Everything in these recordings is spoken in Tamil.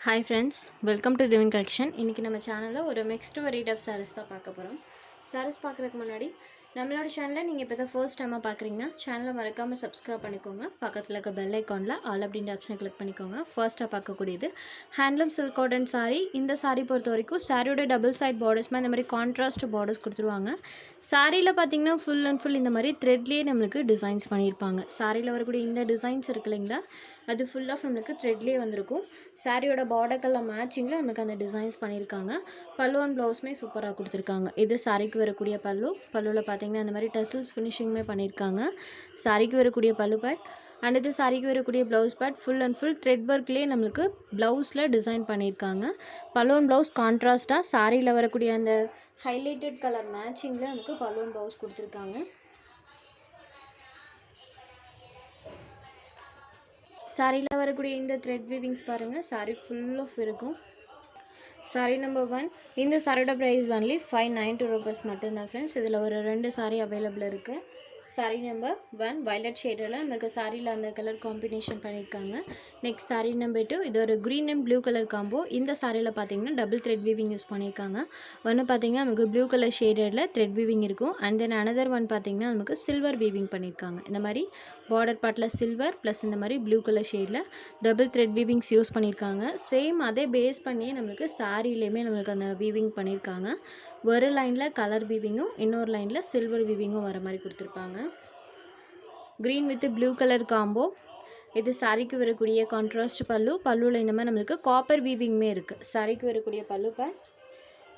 Hi friends, welcome to Divine Collection. இன்னைக்கு நம்ம சேனல்ல ஒரு mixed variety of sarees தான் பார்க்க போறோம். sarees பார்க்கறதுக்கு முன்னாடி நம்மளோட சேனலை நீங்க இப்பதான் ஃபர்ஸ்ட் டைமா பார்க்கறீங்கன்னா சேனலை மறக்காம subscribe பண்ணிக்கோங்க. பக்கத்துல இருக்க bell iconல all அப்படிங்கற ஆப்ஷனை கிளிக் பண்ணிக்கோங்க. ஃபர்ஸ்டா பார்க்கக்கூடியது handloom silk cotton saree. இந்த saree பொறுத்த வரைக்கும் சாரியோட டபுள் சைடு பார்டர்ஸ்மா இந்த மாதிரி கான்ட்ராஸ்ட் பார்டர்ஸ் கொடுத்துருவாங்க. சாரியில பாத்தீங்கன்னா full and full இந்த மாதிரி த்ரெட்லயே நமக்கு டிசைன்ஸ் பண்ணிருப்பாங்க. சாரியில வரக்கூடிய இந்த டிசைன்ஸ் இருக்கு இல்லைங்களா, அது ஃபுல் ஆஃப் நமக்கு த்ரெட்லயே வந்திருக்கும். சாரியோட பார்டர் கலர் மேட்சிங்ல நமக்கு அந்த டிசைன்ஸ் பண்ணியிருக்காங்க. பல்லு அண்ட் ப்ளவுஸுமே சூப்பராக கொடுத்துருக்காங்க. இது சாரிக்கு வரக்கூடிய பல்லு. பல்லுவில் பார்த்தீங்கன்னா இந்த மாதிரி டசல்ஸ் ஃபினிஷிங்குமே பண்ணியிருக்காங்க. சாரிக்கு வரக்கூடிய பல்லு பேட் அண்ட் இது சாரிக்கு வரக்கூடிய blouse pad full and full thread ஒர்க்லேயே நம்மளுக்கு ப்ளவுஸில் டிசைன் பண்ணியிருக்காங்க. பல்லு அண்ட் ப்ளவுஸ் கான்ட்ராஸ்ட்டாக சாரியில் வரக்கூடிய அந்த ஹைலைட்டட் கலர் மேட்சிங்கில் நமக்கு பல்லு அண்ட் ப்ளவுஸ் கொடுத்துருக்காங்க. சாரியில் வரக்கூடிய இந்த த்ரெட் வீவிங்ஸ் பாருங்கள், சாரி ஃபுல் ஆஃப் இருக்கும். Sorry number 1. இந்த சாரியோட ப்ரைஸ் ஒன்லி 592 rupees மட்டும்தான் ஃப்ரெண்ட்ஸ். இதில் ஒரு 2 சாரி அவைலபிள் இருக்குது. சாரி நம்பர் 1 வயலட் ஷேடில் நமக்கு சாரியில் அந்த கலர் காம்பினேஷன் பண்ணியிருக்காங்க. நெக்ஸ்ட் சாரி நம்பர் 2, இது ஒரு green and blue colour combo. இந்த சாரியில் பார்த்தீங்கன்னா டபுள் த்ரெட் வீவிங் யூஸ் பண்ணியிருக்காங்க. ஒன்று பார்த்தீங்கன்னா நமக்கு ப்ளூ கலர் ஷேடில் த்ரெட் வீவிங் இருக்கும். அண்ட் தென் அனதர் ஒன் பார்த்தீங்கன்னா நமக்கு சில்வர் வீவிங் பண்ணியிருக்காங்க. இந்த மாதிரி பார்டர் பார்ட்டில் சில்வர் ப்ளஸ் இந்த மாதிரி ப்ளூ கலர் ஷேடில் டபுள் த்ரெட் வீவிங்ஸ் யூஸ் பண்ணியிருக்காங்க. சேம் அதே பேஸ் பண்ணியே நம்மளுக்கு சாரிலையுமே நம்மளுக்கு அந்த வீவிங் பண்ணியிருக்காங்க. ஒரு லைனில் கலர் வீவிங்கும் இன்னொரு லைனில் சில்வர் வீவிங்கும் வர மாதிரி கொடுத்துருப்பாங்க. Green with blue colour combo. இது சாரிக்கு வரக்கூடிய கான்ட்ராஸ்ட் பல்லு. பல்லுவில் இந்த மாதிரி நம்மளுக்கு காப்பர் வீவிங்குமே இருக்குது. சாரிக்கு வரக்கூடிய பல்லு பேட்.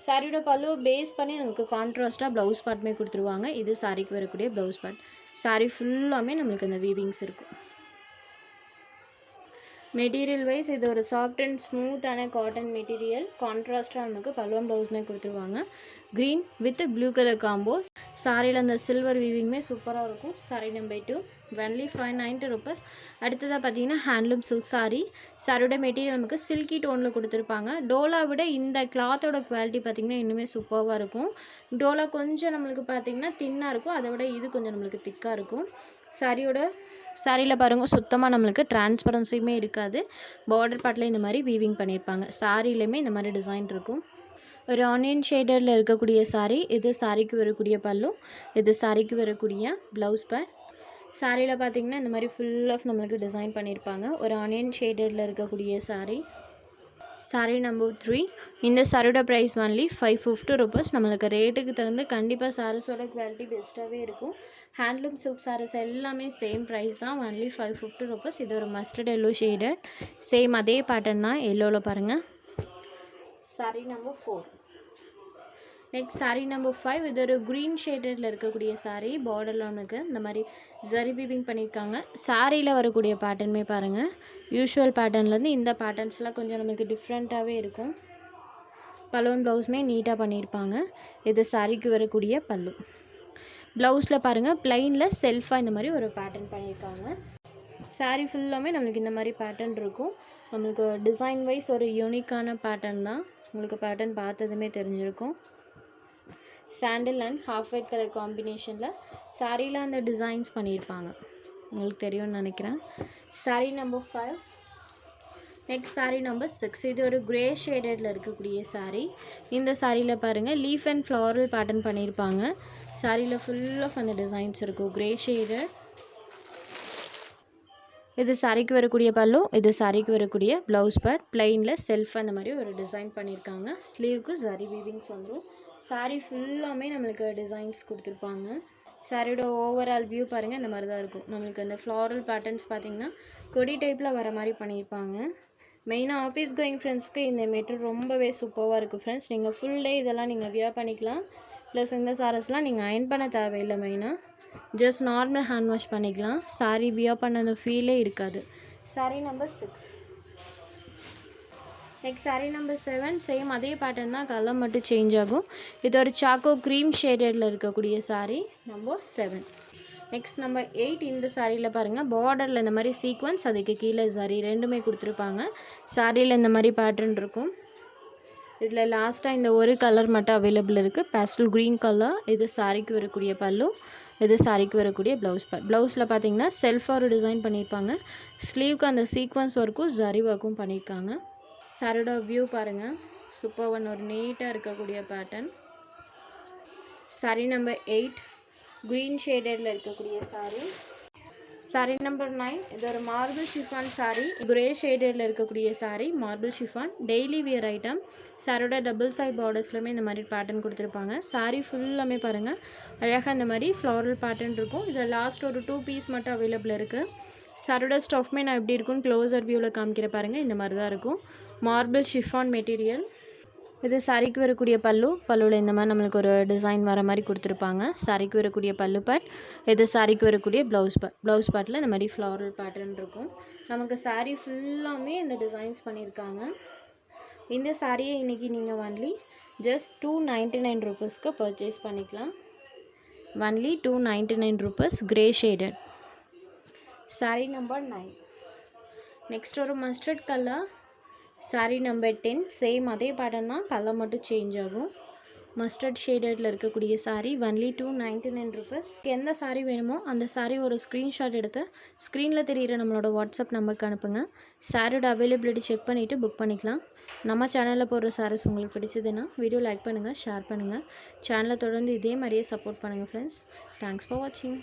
சாரியோட பல்லு பேஸ் பண்ணி நமக்கு கான்ட்ராஸ்ட்டாக ப்ளவுஸ் பார்ட்டுமே கொடுத்துருவாங்க. இது சாரிக்கு வரக்கூடிய ப்ளவுஸ் பார்ட். சாரி ஃபுல்லாமே நம்மளுக்கு அந்த வீவிங்ஸ் இருக்கும். மெட்டீரியல் வைஸ் இது ஒரு சாஃப்ட் அண்ட் ஸ்மூத்தான காட்டன் மெட்டீரியல். கான்ட்ராஸ்டாக நமக்கு பல்லுவன் ப்ளவுஸ்மே கொடுத்துருவாங்க. Green with blue colour combo. சாரியில் அந்த சில்வர் வீவிங்குமே சூப்பராக இருக்கும். Sorry number 2 only 590 rupees. அடுத்ததாக பார்த்தீங்கன்னா ஹேண்ட்லூம் சில்க் சாரி. சாரியோட மெட்டீரியல் நமக்கு சில்கி டோனில் கொடுத்துருப்பாங்க. டோலா விட இந்த கிளாத்தோட குவாலிட்டி பார்த்திங்கன்னா இன்னுமே சூப்பராக இருக்கும். டோலா கொஞ்சம் நம்மளுக்கு பார்த்திங்கன்னா தின்னாக இருக்கும், அதை விட இது கொஞ்சம் நம்மளுக்கு திக்காக இருக்கும். சாரியில் பாருங்கள் சுத்தமாக நம்மளுக்கு டிரான்ஸ்பரன்சியுமே இருக்காது. பார்டர் பார்ட்டில் இந்த மாதிரி வீவிங் பண்ணியிருப்பாங்க. சாரிலையுமே இந்த மாதிரி டிசைன் இருக்கும். ஒரு ஆனியன் ஷேடரில் இருக்கக்கூடிய சாரி. இது சாரிக்கு வரக்கூடிய பல்லு. இது சாரிக்கு வரக்கூடிய ப்ளவுஸ் பேட். சாரியில் பார்த்திங்கன்னா இந்த மாதிரி ஃபுல் ஆஃப் நம்மளுக்கு டிசைன் பண்ணியிருப்பாங்க. ஒரு ஆனியன் ஷேடரில் இருக்கக்கூடிய சாரி. Sorry number 3. இந்த சாரியோட ப்ரைஸ் ஒன்லி 550 rupees. நம்மளுக்கு ரேட்டுக்கு தகுந்து கண்டிப்பாக சாரீஸோட குவாலிட்டி பெஸ்ட்டாகவே இருக்கும். ஹேண்ட்லூம் சில்க் சாரீஸ் எல்லாமே சேம் ப்ரைஸ் தான், ஒன்லி 550 rupees. இது ஒரு மஸ்டர்ட் எல்லோ ஷேடட். சேம் அதே பேட்டர்ன் தான், எல்லோவில் பாருங்கள். Sorry number 4. Next sorry number 5. இது ஒரு க்ரீன் ஷேடடில் இருக்கக்கூடிய சாரீ. பார்டரில் ஒன்றுக்கு இந்த மாதிரி ஜரி வீவிங் பண்ணியிருக்காங்க. சாரியில் வரக்கூடிய பேட்டர்னுமே பாருங்கள், யூஷுவல் பேட்டர்ன்லேருந்து இந்த பேட்டர்ன்ஸ்லாம் கொஞ்சம் நமக்கு டிஃப்ரெண்ட்டாகவே இருக்கும். பல்லுவன் ப்ளவுஸுமே நீட்டாக பண்ணியிருப்பாங்க. இது சாரிக்கு வரக்கூடிய பல்லு. ப்ளவுஸில் பாருங்கள் ப்ளைனில் செல்ஃபாக இந்த மாதிரி ஒரு பேட்டர்ன் பண்ணியிருக்காங்க. சாரி ஃபுல்லாமே நம்மளுக்கு இந்த மாதிரி பேட்டர்ன் இருக்கும். நம்மளுக்கு டிசைன் வைஸ் ஒரு யூனிக்கான பேட்டர்ன் தான். உங்களுக்கு பேட்டர்ன் பார்த்ததுமே தெரிஞ்சிருக்கும். சாண்டில் அண்ட் ஹாஃப் ஒயிட் கலர் காம்பினேஷனில் சாரியில் அந்த டிசைன்ஸ் பண்ணியிருப்பாங்க, உங்களுக்கு தெரியும்னு நினைக்கிறேன். Sorry number 5. Next sorry number 6. இது ஒரு கிரே ஷேடடில் இருக்கக்கூடிய சாரீ. இந்த சாரியில் பாருங்கள் லீஃப் அண்ட் ஃப்ளாரல் பேட்டர்ன் பண்ணியிருப்பாங்க. சாரியில் ஃபுல் ஆஃப் அந்த டிசைன்ஸ் இருக்கும், கிரே ஷேடட். இது சாரிக்கு வரக்கூடிய பல்லு. இது சாரிக்கு வரக்கூடிய ப்ளவுஸ் பார்ட். ப்ளைனில் செல்ஃப் அந்த மாதிரி ஒரு டிசைன் பண்ணியிருக்காங்க. ஸ்லீவுக்கு ஜரி வீவிங்ஸ் வந்துடும். சாரி ஃபுல்லாமே நம்மளுக்கு டிசைன்ஸ் கொடுத்துருப்பாங்க. சாரியோட ஓவரால் வியூ பாருங்கள் இந்த மாதிரி தான் இருக்கும். நம்மளுக்கு அந்த ஃப்ளாரல் பேட்டர்ன்ஸ் பார்த்திங்கன்னா கொடி டைப்பில் வர மாதிரி பண்ணியிருப்பாங்க. மெயினாக ஆஃபீஸ் கோயிங் ஃப்ரெண்ட்ஸ்க்கு இந்த மெட்டீரியல் ரொம்பவே சூப்பராக இருக்குது ஃப்ரெண்ட்ஸ். நீங்கள் ஃபுல் டே இதெல்லாம் நீங்கள் வியர் பண்ணிக்கலாம். ப்ளஸ் இந்த சாரீஸ்லாம் நீங்கள் அயர்ன் பண்ண தேவையில்லை. மெயினாக ஜஸ்ட் நார்மல் ஹேண்ட் வாஷ் பண்ணிக்கலாம். சாரி வியர் பண்ண அந்த ஃபீலே இருக்காது. Sorry number 6. Next sorry number 7. Same அதே பேட்டர்ன் தான், கலர் மட்டும் சேஞ்ச் ஆகும். இது ஒரு சாக்கோ க்ரீம் ஷேடடில் இருக்கக்கூடிய சாரி நம்பர் 7. Next number 8. இந்த சாரியில் பாருங்கள் பார்டரில் இந்த மாதிரி சீக்வன்ஸ், அதுக்கு கீழே சாரி ரெண்டுமே கொடுத்துருப்பாங்க. சாரியில் இந்த மாதிரி பேட்டர்ன் இருக்கும். இதில் லாஸ்ட்டாக இந்த ஒரு கலர் மட்டும் அவைலபிள் இருக்குது, பேஸ்டல் க்ரீன் கலர். இது சாரிக்கு வரக்கூடிய பல்லு. இது சாரிக்கு வரக்கூடிய ப்ளவுஸ் பார்ட். ப்ளவுஸில் பார்த்தீங்கன்னா செல்ஃபாக ஒரு டிசைன் பண்ணியிருப்பாங்க. ஸ்லீவுக்கு அந்த சீக்வன்ஸ் ஒர்க்கும் ஜரி ஒர்க்கும் பண்ணியிருக்காங்க. சாரியோட வியூ பாருங்கள், சூப்பர் ஒன், ஒரு நீட்டாக இருக்கக்கூடிய பேட்டர்ன். சாரி நம்பர் 8 க்ரீன் ஷேடடில் இருக்கக்கூடிய சாரி. சாரி நம்பர் 9 இது ஒரு மார்பிள் ஷிஃபான் சாரி, கிரே ஷேடடில் இருக்கக்கூடிய sorry, marble chiffon, daily wear item. சாரியோட டபுள் சைட் பார்டர்ஸ்லையுமே இந்த மாதிரி பேட்டர்ன் கொடுத்துருப்பாங்க. சாரி ஃபுல்லாமே பாருங்கள் அழகாக இந்த மாதிரி ஃப்ளாரல் பேட்டர்ன் இருக்கும். இதில் லாஸ்ட் ஒரு 2 பீஸ் மட்டும் அவைலபிள் இருக்குது. சாரியோட ஸ்டஃப்மே நான் எப்படி இருக்குன்னு க்ளோஸர் வியூவில் காமிக்கிற பாருங்கள், இந்த மாதிரி தான் இருக்கும். Marble chiffon material. இது சாரிக்கு வரக்கூடிய பல்லுவில் இந்த மாதிரி நம்மளுக்கு ஒரு டிசைன் வர மாதிரி கொடுத்துருப்பாங்க. சாரிக்கு வரக்கூடிய பல்லு பார்ட். இது சாரிக்கு வரக்கூடிய ப்ளவுஸ் பார்ட்டில் இந்த மாதிரி ஃப்ளாரல் பேட்டர்ன் இருக்கும். நமக்கு சாரி ஃபுல்லாமே இந்த டிசைன்ஸ் பண்ணியிருக்காங்க. இந்த சாரியை இன்றைக்கி நீங்கள் ஒன்லி ஜஸ்ட் 299 ருபீஸ்க்கு பர்ச்சேஸ் பண்ணிக்கலாம். Only 299 rupees, grey shaded. Sari number 9 next ஒரு mustard colour. Sari number 10 same அதே பேட்டர்ன் தான், கலர் மட்டும் சேஞ்ச் ஆகும். மஸ்டர்ட் ஷேடடில் இருக்கக்கூடிய சாரி ஒன்லி 299 ருபீஸ். எந்த சாரி வேணுமோ அந்த சாரி ஒரு ஸ்க்ரீன்ஷாட் எடுத்து ஸ்க்ரீனில் தெரிகிற நம்மளோட வாட்ஸ்அப் நம்பருக்கு அனுப்புங்க. சாரியோட அவைலபிலிட்டி செக் பண்ணிவிட்டு புக் பண்ணிக்கலாம். நம்ம சேனலில் போடுற சாரீஸ் உங்களுக்கு பிடிச்சதுன்னா வீடியோ லைக் பண்ணுங்கள், ஷேர் பண்ணுங்கள். சேனலை தொடர்ந்து இதே மாதிரியே சப்போர்ட் பண்ணுங்கள் ஃப்ரெண்ட்ஸ். தேங்க்ஸ் ஃபார் வாட்சிங்.